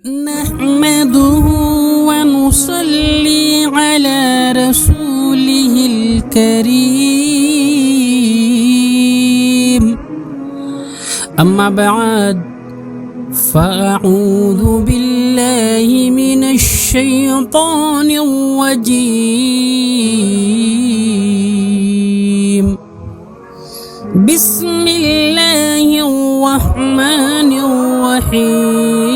نحمده ونصلي على رسوله الكريم أما بعد فأعوذ بالله من الشيطان الرجيم بسم الله الرحمن الرحيم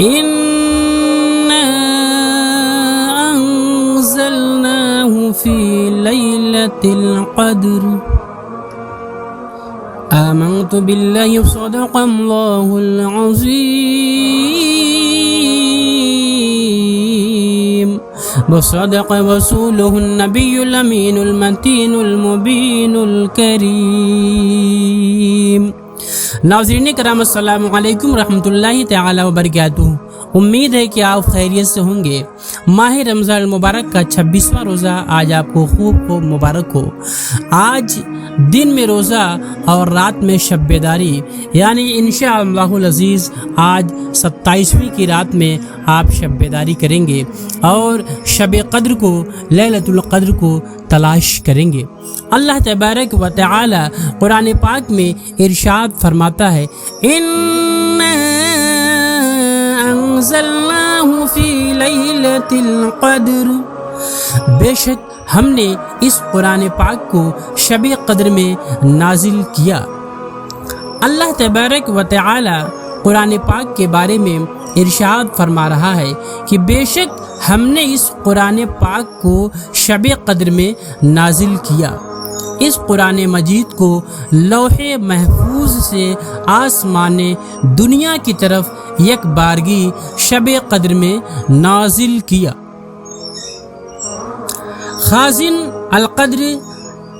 إنا أنزلناه في ليلة القدر آمنت بالله صدق الله العظيم وصدق رسوله النبي الأمين المتين المبين الكريم. ناظرین کرام السلام علیکم ورحمۃ اللہ تعالی وبرکاتہ. امید ہے کہ آپ خیریت سے ہوں گے. ماہ رمضان المبارک کا 26واں روزہ آج آپ کو خوب مبارک ہو. آج دن میں روزہ اور رات میں شب بیداری، یعنی انشاءاللہ العزیز آج 27ویں کی رات میں آپ شب بیداری کریں گے اور شب قدر کو، لیلۃ القدر کو تلاش کریں گے. اللہ تبارک و تعالی قرآن پاک میں ارشاد فرماتا ہے اِنَّا انزلناه فی لیلۃ القدر، بے شک ہم نے اس قرآن پاک کو شب قدر میں نازل کیا. اللہ تبارک و تعالی قرآن پاک کے بارے میں ارشاد فرما رہا ہے کہ بے شک ہم نے اس قرآن پاک کو شب قدر میں نازل کیا. اس قرآن مجید کو لوح محفوظ سے آسمان دنیا کی طرف یک بارگی شب قدر میں نازل کیا. خازن القدر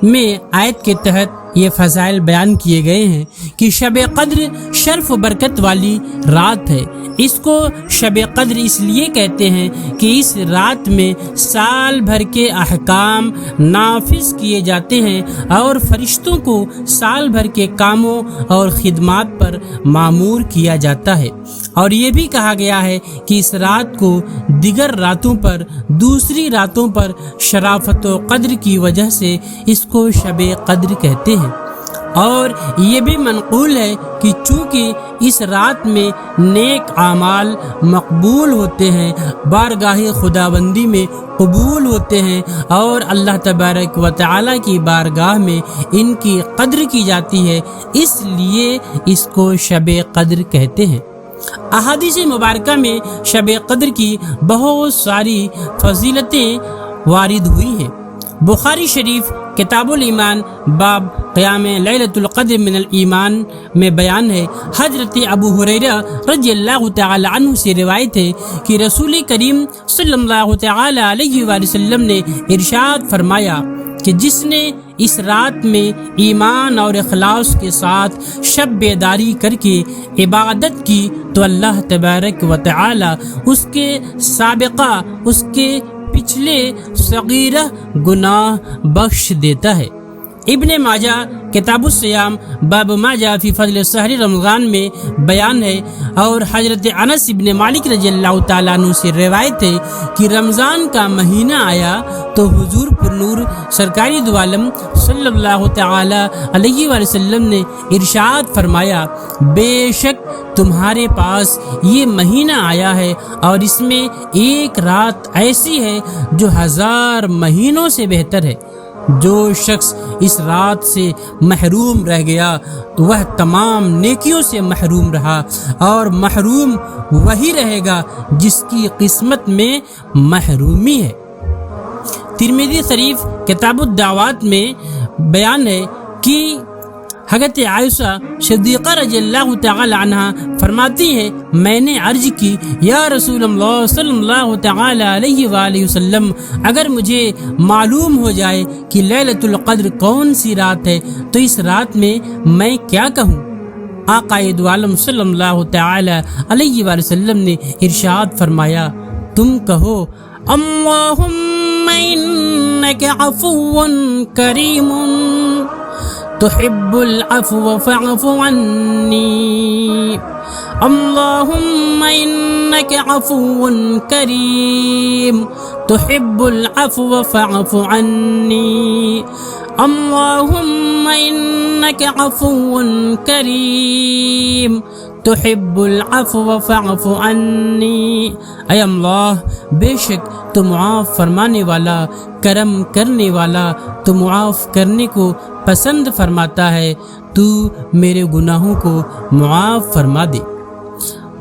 میں آیت کے تحت یہ فضائل بیان کیے گئے ہیں کہ شب قدر شرف و برکت والی رات ہے. اس کو شب قدر اس لیے کہتے ہیں کہ اس رات میں سال بھر کے احکام نافذ کیے جاتے ہیں اور فرشتوں کو سال بھر کے کاموں اور خدمات پر مامور کیا جاتا ہے. اور یہ بھی کہا گیا ہے کہ اس رات کو دیگر راتوں پر، دوسری راتوں پر شرافت و قدر کی وجہ سے اس کو شب قدر کہتے ہیں. اور یہ بھی منقول ہے کہ چونکہ اس رات میں نیک اعمال مقبول ہوتے ہیں، بارگاہ خداوندی میں قبول ہوتے ہیں اور اللہ تبارک و تعالی کی بارگاہ میں ان کی قدر کی جاتی ہے، اس لیے اس کو شب قدر کہتے ہیں. احادیث مبارکہ میں شب قدر کی بہت ساری فضیلتیں وارد ہوئی ہیں. بخاری شریف کتاب الایمان باب قیام لیلۃ القدر من الایمان میں بیان ہے. حضرت ابو ہریرہ رضی اللہ تعالی عنہ سے روایت ہے کہ رسول کریم صلی اللہ تعالی علیہ وآلہ وسلم نے ارشاد فرمایا کہ جس نے اس رات میں ایمان اور اخلاص کے ساتھ شب بیداری کر کے عبادت کی تو اللہ تبارک و تعالی اس کے سابقہ، اس کے پچھلے صغیرہ گناہ بخش دیتا ہے. ابن ماجہ کتاب الصیام باب ما جاء فی فضل شہر رمضان میں بیان ہے. اور حضرت انس ابن مالک رضی اللہ تعالیٰ عنہ سے روایت ہے کہ رمضان کا مہینہ آیا تو حضور پر نور سرکاری دو عالم صلی اللہ تعالی علیہ وآلہ وسلم نے ارشاد فرمایا بے شک تمہارے پاس یہ مہینہ آیا ہے اور اس میں ایک رات ایسی ہے جو 1000 مہینوں سے بہتر ہے. جو شخص اس رات سے محروم رہ گیا تو وہ تمام نیکیوں سے محروم رہا، اور محروم وہی رہے گا جس کی قسمت میں محرومی ہے. ترمذی شریف کتاب الدعوات میں بیان ہے کہ حضرت عائشہ صدیقہ رضی اللہ تعالی عنہ فرماتی ہے میں نے عرض کی یا رسول اللہ صلی اللہ تعالی علیہ وآلہ وسلم اگر مجھے معلوم ہو جائے کہ لیلۃ القدر کون سی رات ہے تو اس رات میں میں کیا کہوں؟ آقا دو عالم صلی اللہ تعالی علیہ وآلہ وسلم نے ارشاد فرمایا تم کہو اللہم انک عفو کریم، تو تحب العفو فاعف عني اللهم إنك عفو كريم تحب العفو فاعف عني اللهم إنك عفو كريم تحب العفو فاعف عني اے اللہ بے شک تو معاف فرمانے والا کرم کرنے والا تو معاف کرنے کو پسند فرماتا ہے، تو میرے گناہوں کو معاف فرما دے۔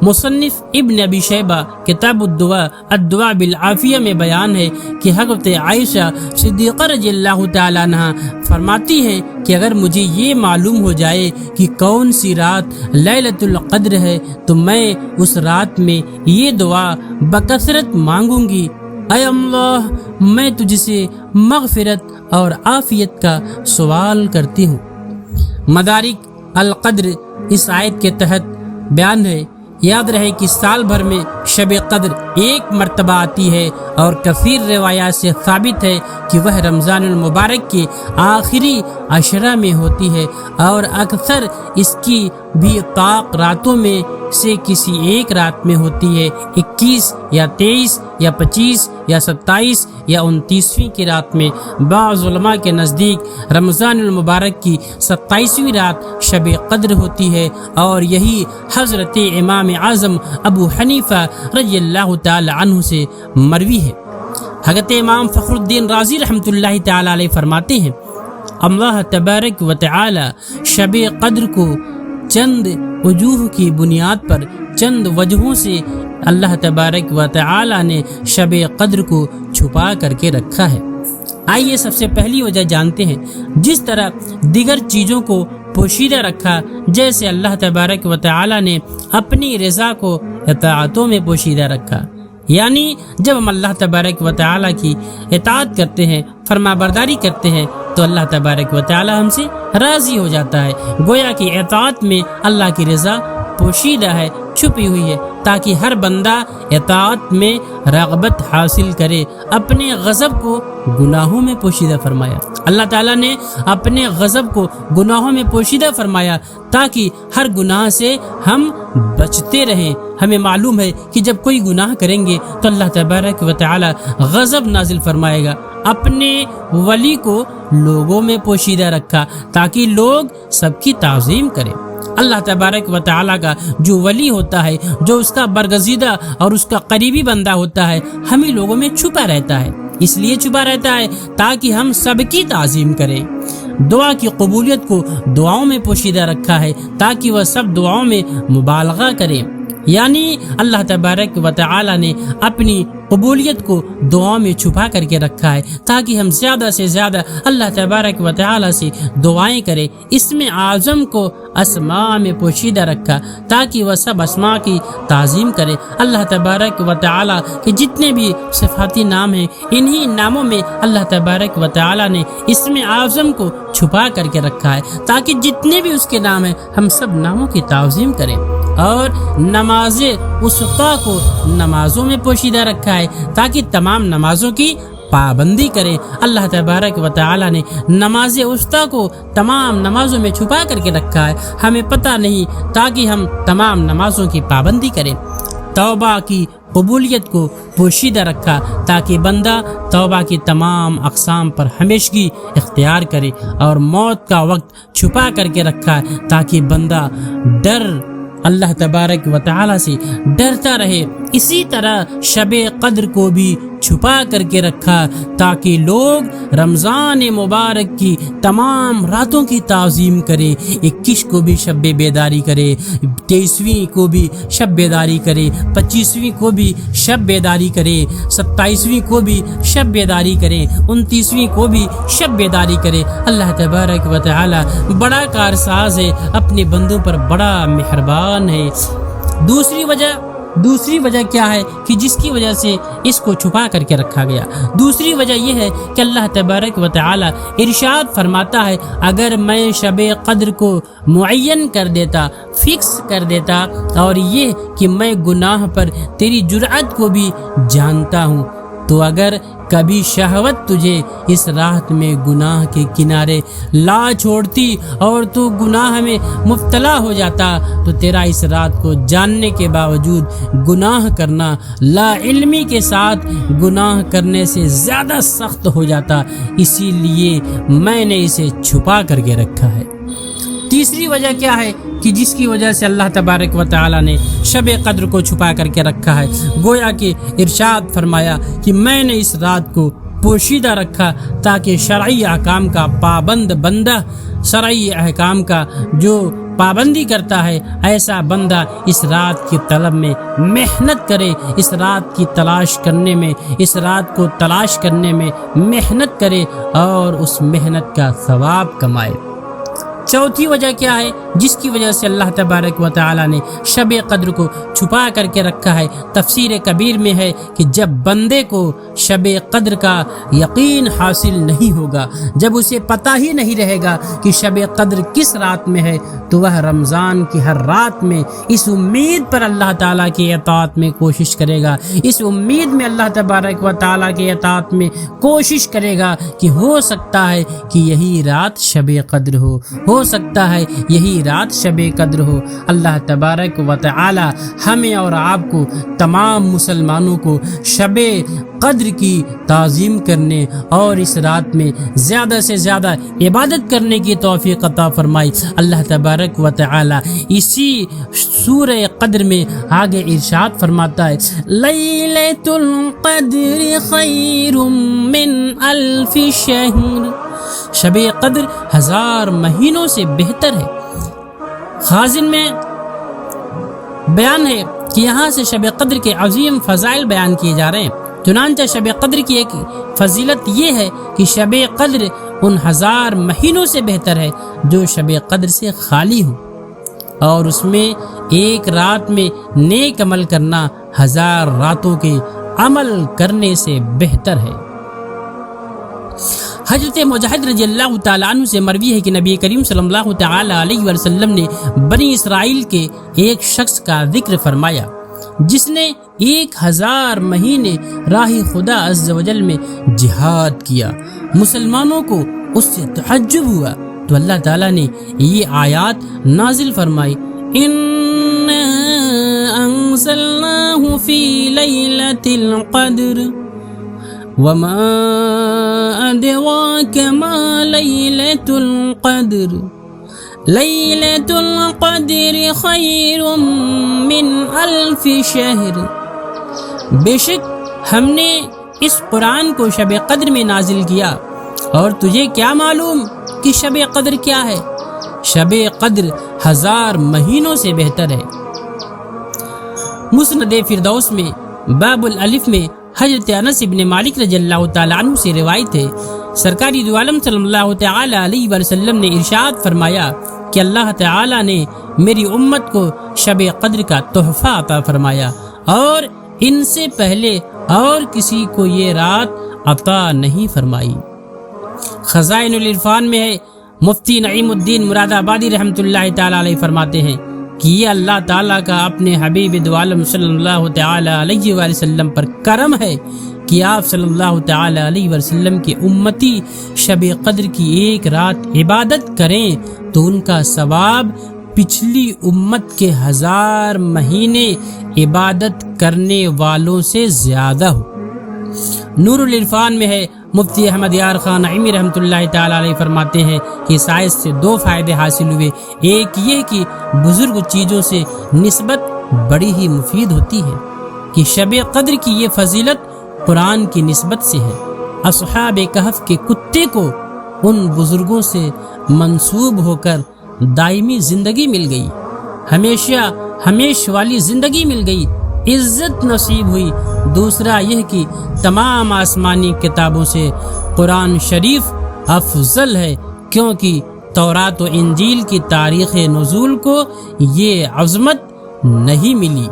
مصنف ابن ابی شیبہ کتاب الدعاء بالعافیہ میں بیان ہے کہ حضرت عائشہ صدیقہ رضی اللہ تعالیٰ عنہ فرماتی ہیں کہ اگر مجھے یہ معلوم ہو جائے کہ کون سی رات لیلۃ القدر ہے تو میں اس رات میں یہ دعا بکثرت مانگوں گی، اے اللہ میں تجھ سے مغفرت اور عافیت کا سوال کرتی ہوں۔ مدارک القدر اس آیت کے تحت بیان ہے۔ یاد رہے کہ سال بھر میں شب قدر ایک مرتبہ آتی ہے اور کثیر روایات سے ثابت ہے کہ وہ رمضان المبارک کے آخری عشرہ میں ہوتی ہے اور اکثر اس کی بھی طاق راتوں میں سے کسی ایک رات میں ہوتی ہے، 21 یا 23 یا 25 یا 27 یا 29ویں کی رات میں۔ بعض علماء کے نزدیک رمضان المبارک کی 27ویں رات شب قدر ہوتی ہے اور یہی حضرت امام اعظم ابو حنیفہ رضی اللہ تعالی عنہ سے مروی ہے۔ حضرت امام فخر الدین رازی رحمۃ اللہ تعالی علیہ فرماتے ہیں اللہ تبارک و تعالی شب قدر کو چند وجوہ کی بنیاد پر، چند وجہوں سے اللہ تبارک و تعالی نے شب قدر کو چھپا کر کے رکھا ہے۔ آئیے سب سے پہلی وجہ جانتے ہیں۔ جس طرح دیگر چیزوں کو پوشیدہ رکھا، جیسے اللہ تبارک و تعالی نے اپنی رضا کو اطاعتوں میں پوشیدہ رکھا، یعنی جب ہم اللہ تبارک و تعالی کی اطاعت کرتے ہیں، فرما برداری کرتے ہیں، تو اللہ تبارک و تعالی ہم سے راضی ہو جاتا ہے۔ گویا کہ اطاعت میں اللہ کی رضا پوشیدہ ہے، چھپی ہوئی ہے، تاکہ ہر بندہ اطاعت میں رغبت حاصل کرے۔ اپنے غضب کو گناہوں میں پوشیدہ فرمایا، اللہ تعالیٰ نے اپنے غضب کو گناہوں میں پوشیدہ فرمایا تاکہ ہر گناہ سے ہم بچتے رہیں۔ ہمیں معلوم ہے کہ جب کوئی گناہ کریں گے تو اللہ تبارک و تعالی غضب نازل فرمائے گا۔ اپنے ولی کو لوگوں میں پوشیدہ رکھا تاکہ لوگ سب کی تعظیم کریں۔ اللہ تبارک و تعالیٰ کا جو ولی ہوتا ہے، جو اس کا برگزیدہ اور اس کا قریبی بندہ ہوتا ہے، ہمیں لوگوں میں چھپا رہتا ہے۔ اس لیے چھپا رہتا ہے تاکہ ہم سب کی تعظیم کریں۔ دعا کی قبولیت کو دعاؤں میں پوشیدہ رکھا ہے تاکہ وہ سب دعاؤں میں مبالغہ کریں، یعنی اللہ تبارک و تعالی نے اپنی قبولیت کو دعاؤں میں چھپا کر کے رکھا ہے تاکہ ہم زیادہ سے زیادہ اللہ تبارک و تعالی سے دعائیں کریں۔ اسم اعظم کو اسماء میں پوشیدہ رکھا تاکہ وہ سب اسماء کی تعظیم کرے۔ اللہ تبارک و تعالی کے جتنے بھی صفاتی نام ہیں، انہی ناموں میں اللہ تبارک و تعالی نے اسم اعظم کو چھپا کر کے رکھا ہے تاکہ جتنے بھی اس کے نام ہیں ہم سب ناموں کی تعظیم کریں۔ اور نماز وسطیٰ کو نمازوں میں پوشیدہ رکھا ہے تاکہ تمام نمازوں کی پابندی کریں۔ اللہ تبارک و تعالی نے نماز وسطیٰ کو تمام نمازوں میں چھپا کر کے رکھا ہے، ہمیں پتہ نہیں، تاکہ ہم تمام نمازوں کی پابندی کریں۔ توبہ کی قبولیت کو پوشیدہ رکھا تاکہ بندہ توبہ کی تمام اقسام پر ہمیشگی اختیار کرے، اور موت کا وقت چھپا کر کے رکھا تاکہ بندہ اللہ تبارک و تعالی سے ڈرتا رہے۔ اسی طرح شب قدر کو بھی چھپا کر کے رکھا تاکہ لوگ رمضان مبارک کی تمام راتوں کی تعظیم کرے۔ 21 کو بھی شب بیداری کرے، 23ویں کو بھی شب بیداری کرے، 25ویں کو بھی شب بیداری کرے، 27ویں کو بھی شب بیداری کرے، 29ویں کو بھی شب بیداری کرے۔ اللہ تبارک و تعالی بڑا کارساز ہے، اپنے بندوں پر بڑا مہربان ہے۔ دوسری وجہ کیا ہے کہ جس کی وجہ سے اس کو چھپا کر کے رکھا گیا؟ دوسری وجہ یہ ہے کہ اللہ تبارک و تعالی ارشاد فرماتا ہے، اگر میں شب قدر کو معین کر دیتا، فکس کر دیتا، اور یہ کہ میں گناہ پر تیری جرأت کو بھی جانتا ہوں، تو اگر کبھی شہوت تجھے اس رات میں گناہ کے کنارے لا چھوڑتی اور تو گناہ میں مبتلا ہو جاتا تو تیرا اس رات کو جاننے کے باوجود گناہ کرنا لا علمی کے ساتھ گناہ کرنے سے زیادہ سخت ہو جاتا، اسی لیے میں نے اسے چھپا کر کے رکھا ہے۔ تیسری وجہ کیا ہے کہ جس کی وجہ سے اللہ تبارک و تعالی نے شب قدر کو چھپا کر کے رکھا ہے؟ گویا کہ ارشاد فرمایا کہ میں نے اس رات کو پوشیدہ رکھا تاکہ شرعی احکام کا پابند بندہ، شرعی احکام کا جو پابندی کرتا ہے ایسا بندہ اس رات کی طلب میں محنت کرے، اس رات کی تلاش کرنے میں، اس رات کو تلاش کرنے میں محنت کرے اور اس محنت کا ثواب کمائے۔ چوتھی وجہ کیا ہے جس کی وجہ سے اللہ تبارک و تعالی نے شب قدر کو چھپا کر کے رکھا ہے؟ تفسیر کبیر میں ہے کہ جب بندے کو شب قدر کا یقین حاصل نہیں ہوگا، جب اسے پتہ ہی نہیں رہے گا کہ شب قدر کس رات میں ہے، تو وہ رمضان کی ہر رات میں اس امید پر اللہ تعالیٰ کی اطاعت میں کوشش کرے گا، اس امید میں اللہ تبارک و تعالیٰ کی اطاعت میں کوشش کرے گا کہ ہو سکتا ہے کہ یہی رات شب قدر ہو سکتا ہے یہی رات شب قدر ہو۔ اللہ تبارک و تعالی ہمیں اور آپ کو، تمام مسلمانوں کو شب قدر کی تعظیم کرنے اور اس رات میں زیادہ سے زیادہ عبادت کرنے کی توفیق عطا فرمائی۔ اللہ تبارک و تعالی اسی سورہ قدر میں آگے ارشاد فرماتا ہے، لیلۃ القدر خیر من الف شہر، شب قدر 1000 مہینوں سے بہتر ہے۔ خازن میں بیان ہے کہ یہاں سے شب قدر کے عظیم فضائل بیان کیے جا رہے ہیں۔ چنانچہ شب قدر کی ایک فضیلت یہ ہے کہ شب قدر ان 1000 مہینوں سے بہتر ہے جو شب قدر سے خالی ہوں، اور اس میں ایک رات میں نیک عمل کرنا 1000 راتوں کے عمل کرنے سے بہتر ہے۔ حضرت مجاہد رضی اللہ تعالیٰ عنہ سے مروی ہے کہ نبی کریم صلی اللہ تعالیٰ علیہ وسلم نے بنی اسرائیل کے ایک شخص کا ذکر فرمایا جس نے 1000 مہینے راہ خدا عز و جل میں جہاد کیا۔ مسلمانوں کو اس سے تعجب ہوا تو اللہ تعالیٰ نے یہ آیات نازل فرمائی، اِنَّا أَنزَلْنَاهُ فِي لَيْلَةِ الْقَدْرِ وَمَا أَدْرَاكَ مَا لَيْلَةُ الْقَدْرِ لَيْلَةُ الْقَدْرِ خَيْرٌ مِّنْ أَلْفِ شَهْرٍ، بے شک ہم نے اس قرآن کو شب قدر میں نازل کیا، اور تجھے کیا معلوم کہ شب قدر کیا ہے؟ شب قدر 1000 مہینوں سے بہتر ہے۔ مسند فردوس میں باب الالف میں حضرت انس ابن مالک رضی اللہ تعالیٰ عنہ سے روایت ہے، سرکاری دو عالم صلی اللہ تعالیٰ علیہ وسلم نے ارشاد فرمایا کہ اللہ تعالیٰ نے میری امت کو شب قدر کا تحفہ عطا فرمایا اور ان سے پہلے اور کسی کو یہ رات عطا نہیں فرمائی۔ خزائن العرفان میں ہے، مفتی نعیم الدین مراد آبادی رحمۃ اللہ تعالیٰ علیہ فرماتے ہیں کہ یہ اللہ تعالیٰ کا اپنے حبیب دو عالم صلی اللہ تعالیٰ علیہ وسلم پر کرم ہے کہ آپ صلی اللہ تعالیٰ علیہ وسلم کے امتی شب قدر کی ایک رات عبادت کریں تو ان کا ثواب پچھلی امت کے 1000 مہینے عبادت کرنے والوں سے زیادہ ہو۔ نور العرفان میں ہے، مفتی احمد یار خان نعیمی رحمۃ اللہ تعالیٰ علیہ فرماتے ہیں کہ اس آیت سے 2 فائدے حاصل ہوئے۔ ایک یہ کہ بزرگ چیزوں سے نسبت بڑی ہی مفید ہوتی ہے کہ شب قدر کی یہ فضیلت قرآن کی نسبت سے ہے۔ اصحاب کہف کے کتے کو ان بزرگوں سے منسوب ہو کر دائمی زندگی مل گئی، ہمیشہ والی زندگی مل گئی، عزت نصیب ہوئی۔ دوسرا یہ کہ تمام آسمانی کتابوں سے قرآن شریف افضل ہے، کیونکہ تورات و انجیل کی تاریخ نزول کو یہ عظمت نہیں ملی۔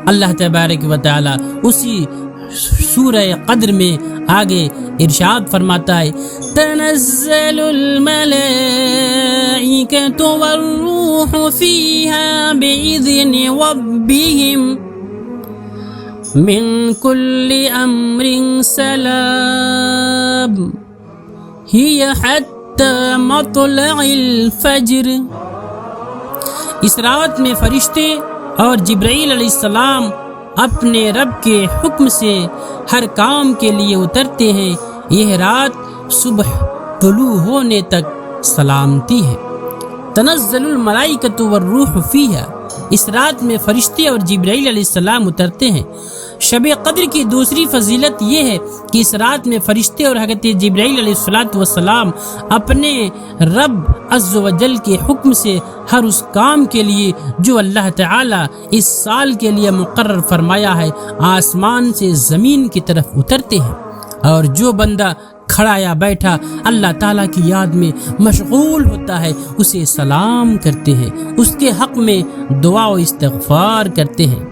اللہ تبارک و تعالی اسی سورہ قدر میں آگے ارشاد فرماتا ہے، تنزل الملائکۃ والروح فیہا بإذن ربہم من كل أمر سلام هي حتى مطلع الفجر. اس رات میں فرشتے اور جبرائیل علیہ السلام اپنے رب کے حکم سے ہر کام کے لیے اترتے ہیں. یہ رات صبح طلوع ہونے تک سلامتی ہے. تنزل الملائکۃ والروح فیہا. اس رات میں فرشتے اور جبرائیل علیہ السلام اترتے ہیں. شب قدر کی دوسری فضیلت یہ ہے کہ اس رات میں فرشتے اور حضرت جبرائیل علیہ السلام اپنے رب عز و جل کے حکم سے ہر اس کام کے لیے جو اللہ تعالی اس سال کے لیے مقرر فرمایا ہے آسمان سے زمین کی طرف اترتے ہیں. اور جو بندہ کھڑا یا بیٹھا اللہ تعالیٰ کی یاد میں مشغول ہوتا ہے اسے سلام کرتے ہیں, اس کے حق میں دعا و استغفار کرتے ہیں.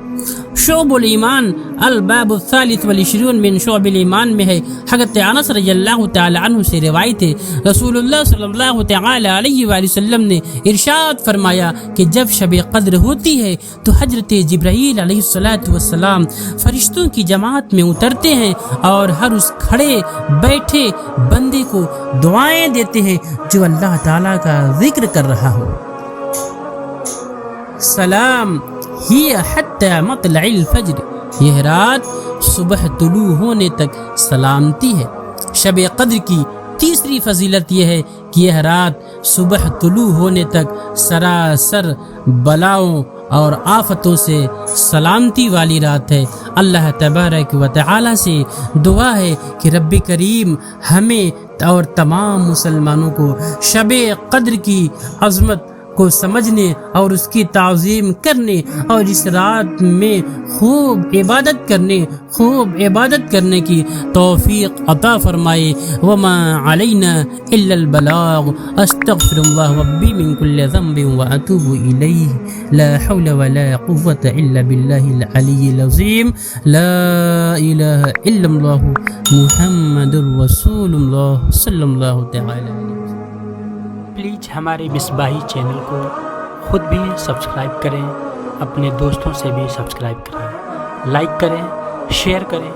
شعب الایمان الباب الثالث والعشرون من شعب الایمان میں ہے. حضرت انس رضی اللہ تعالی عنہ سے روایت ہے رسول اللہ صلی اللہ تعالی علیہ وآلہ وسلم نے ارشاد فرمایا کہ جب شب قدر ہوتی ہے تو حضرت جبرائیل علیہ السلام فرشتوں کی جماعت میں اترتے ہیں اور ہر اس کھڑے بیٹھے بندے کو دعائیں دیتے ہیں جو اللہ تعالی کا ذکر کر رہا ہو. سلام ہی حتی مطلع الفجر. یہ رات صبح طلوع ہونے تک سلامتی ہے. شب قدر کی تیسری فضیلت یہ ہے کہ یہ رات صبح طلوع ہونے تک سراسر بلاؤں اور آفتوں سے سلامتی والی رات ہے. اللہ تبارک و تعالی سے دعا ہے کہ رب کریم ہمیں اور تمام مسلمانوں کو شب قدر کی عظمت کو سمجھنے اور اس کی تعظیم کرنے اور اس رات میں خوب عبادت کرنے کی توفیق عطا فرمائے. وما علینا الا البلاغ. استغفر اللہ ربی من کل ذنب واتوب الیہ. لا حول ولا قوة الا باللہ العلی العظیم. لا الہ الا اللہ محمد رسول اللہ صلی اللہ تعالی علیہ وسلم. پلیز ہمارے مصباحی چینل کو خود بھی سبسکرائب کریں, اپنے دوستوں سے بھی سبسکرائب کریں, لائک کریں, شیئر کریں.